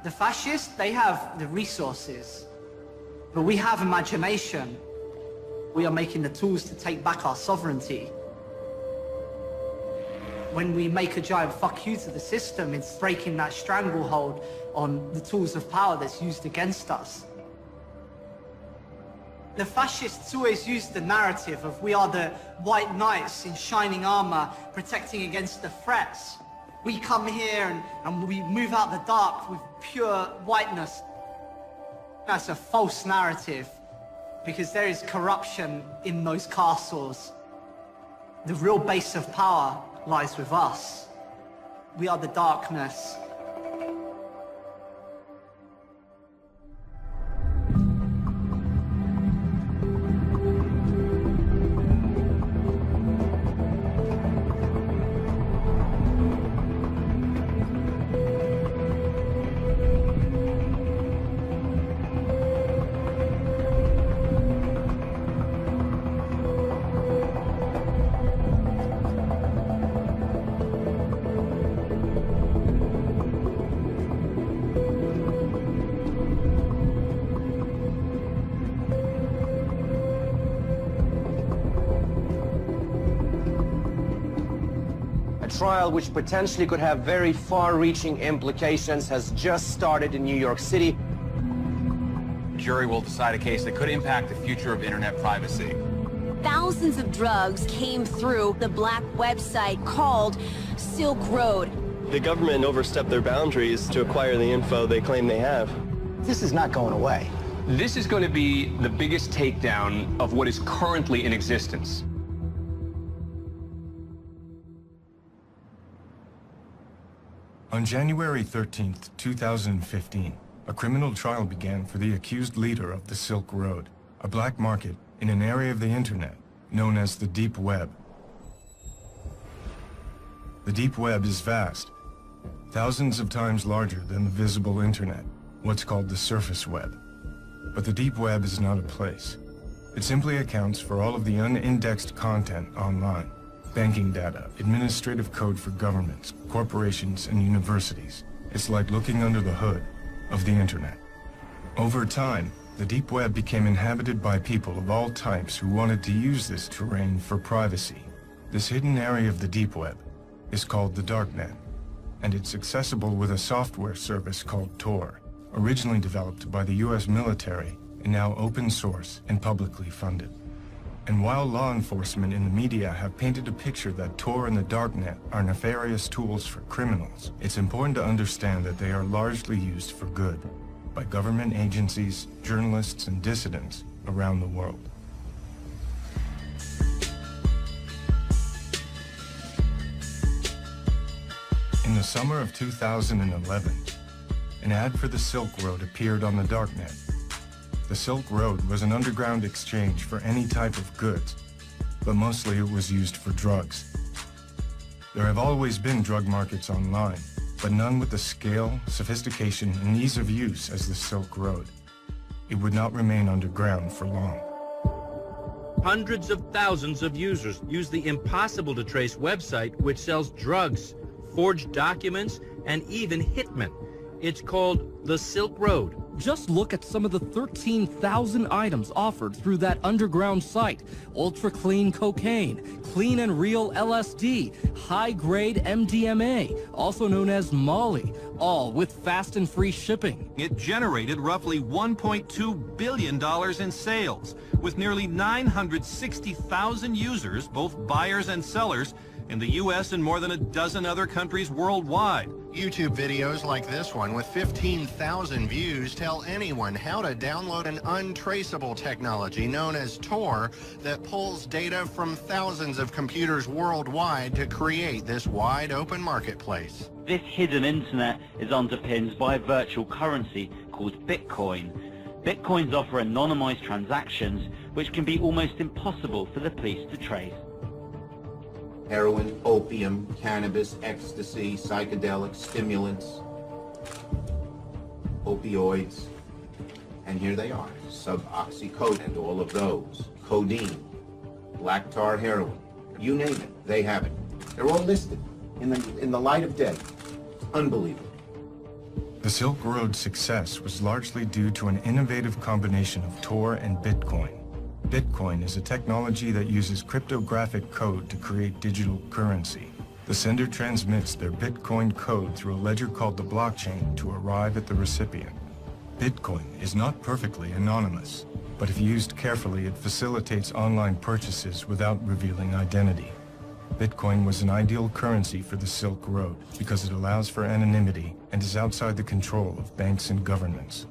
The fascists, they have the resources, but we have imagination. We are making the tools to take back our sovereignty. When we make a giant fuck you to the system, it's breaking that stranglehold on the tools of power that's used against us. The fascists always use the narrative of we are the white knights in shining armor protecting against the threats. We come here and we move out the dark with pure whiteness. That's a false narrative because there is corruption in those castles. The real base of power lies with us. We are the darkness. Trial which potentially could have very far-reaching implications has just started in New York City. Jury will decide a case that could impact the future of internet privacy. Thousands of drugs came through the black website called Silk Road. The government overstepped their boundaries to acquire the info they claim they have. This is not going away. This is going to be the biggest takedown of what is currently in existence. On January 13th, 2015, a criminal trial began for the accused leader of the Silk Road, a black market in an area of the internet known as the Deep Web. The Deep Web is vast, thousands of times larger than the visible internet, what's called the surface web. But the Deep Web is not a place. It simply accounts for all of the unindexed content online. Banking data, administrative code for governments, corporations, and universities. It's like looking under the hood of the internet. Over time, the Deep Web became inhabited by people of all types who wanted to use this terrain for privacy. This hidden area of the Deep Web is called the Darknet, and it's accessible with a software service called Tor, originally developed by the US military and now open source and publicly funded. And while law enforcement and the media have painted a picture that Tor and the Darknet are nefarious tools for criminals, it's important to understand that they are largely used for good by government agencies, journalists, and dissidents around the world. In the summer of 2011, an ad for the Silk Road appeared on the Darknet. The Silk Road was an underground exchange for any type of goods, but mostly it was used for drugs. There have always been drug markets online, but none with the scale, sophistication, and ease of use as the Silk Road. It would not remain underground for long. Hundreds of thousands of users use the impossible-to-trace website which sells drugs, forged documents, and even hitmen. It's called the Silk Road. Just look at some of the 13,000 items offered through that underground site. Ultra-clean cocaine, clean and real LSD, high-grade MDMA, also known as Molly, all with fast and free shipping. It generated roughly $1.2 billion in sales, with nearly 960,000 users, both buyers and sellers, in the U.S. and more than a dozen other countries worldwide. YouTube videos like this one with 15,000 views tell anyone how to download an untraceable technology known as Tor that pulls data from thousands of computers worldwide to create this wide open marketplace. This hidden internet is underpinned by a virtual currency called Bitcoin. Bitcoins offer anonymized transactions which can be almost impossible for the police to trace. Heroin, opium, cannabis, ecstasy, psychedelics, stimulants, opioids, and here they are, suboxycodone, all of those, codeine, black tar heroin, you name it, they have it. They're all listed in the light of day. Unbelievable. The Silk Road's success was largely due to an innovative combination of Tor and Bitcoin. Bitcoin is a technology that uses cryptographic code to create digital currency. The sender transmits their Bitcoin code through a ledger called the blockchain to arrive at the recipient. Bitcoin is not perfectly anonymous, but if used carefully, it facilitates online purchases without revealing identity. Bitcoin was an ideal currency for the Silk Road because it allows for anonymity and is outside the control of banks and governments.